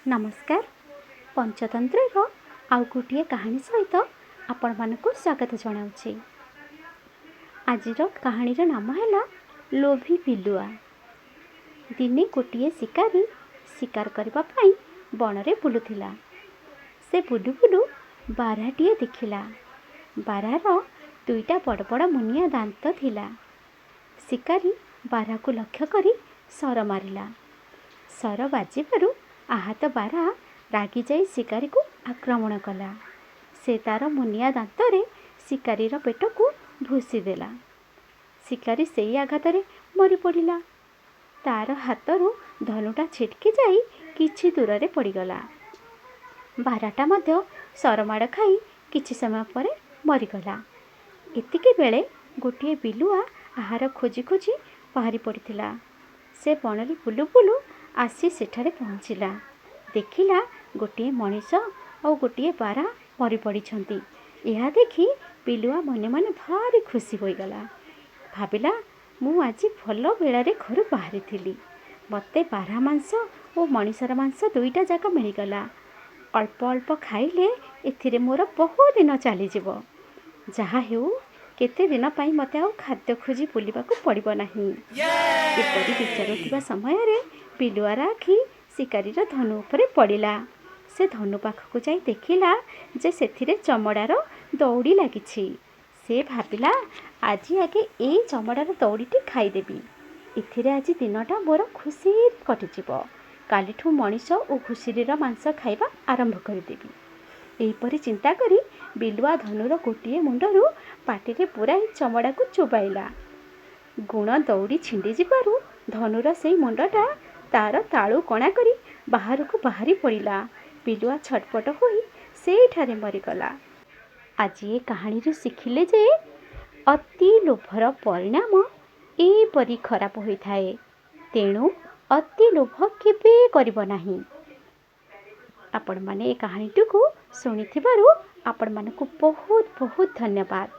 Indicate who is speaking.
Speaker 1: नमस्कार। पंचतंत्र आउ गोटे कहानी सहित आपण मानक स्वागत जनाऊँगी। आज कहानी नाम है लोभी बिलुआ। दिने गोटे शिकारी शिकार करने बन में बुलूला। से बुलू बुलू बारहाटीए देखिला। बारहार दुईटा बड़ बड़ मुनिया दांत थिला। शिकारी बारहा को लक्ष्य करी सर मारिला। सर बाजिबारु आहत बारहा रागी जाई शिकारी को आक्रमण कला। से तार मुनिया दांतरे शिकारीर पेट को भूसी देला। शिकारी से आघात मरी पड़ा। तार हाथरू धनुटा छिटकी जाई किछि दूर रे पड़गला। बारहाटा मध्य सरमाड़ खाई किछि समय पर मरीगला। एतिके बेले गोटे बिलुआ आहार खोजी खोजी बाहरी पड़ता। से बणरी बुलू बुलू आसी सेठारे पहुँचला। देखिला गोटे मनीष और गोटे बारहा मरी पड़ती। यह देखी बिलुआ मने मने भारी खुशी होईगला। भाविला मु आज भल बेलारे घर बाहरी थी। मते बारहा मांस और मनीषर मांस दुईटा जाक मिलगला। अल्प अल्प खाइले एथिरे मोर बहुत दिन चलीजिव। जहा हेउ केते दिन पाई मते आउ खाद्य खोजी बुलिबाकू पड़िबो नाही। एपरि विचारुथिबा समयरे बिलुआर आखि शिकारीर धनु उपरे पड़िला। से धनु पाखकू जाई देखिला जे सेथिरे चमड़ार दौड़ी लागिछि। से भाविला आज आगे ए चमड़ार दौड़ीटी खाईदेवी। एथिरे आज दिनटा मोर खुशी कटिजिव। कालीठू मनीष और घुषुरीर मांस खाइबा आरंभ करदेवी। एहीपरि चिंता करी बिलुआ धनुर गोटे मुंडरू पाटिरे पुराई चमड़ा को चोबाइला। गुण दौड़ी छिंडी जिबारु धनुर से मुंडटा तार तालू कणा करी बाहर को बाहरी पड़ा। बिलुआ छटपट होई सेठारे मरीगला। आज ये कहानी शिखिले जे अति लोभर परिणाम एपरि खराब होइथाए। तेणु अति लोभ केबे करिबो नाही। आपण माने ए कहानीटी को सुनिथिबारु आपण मानकु बहुत बहुत धन्यवाद।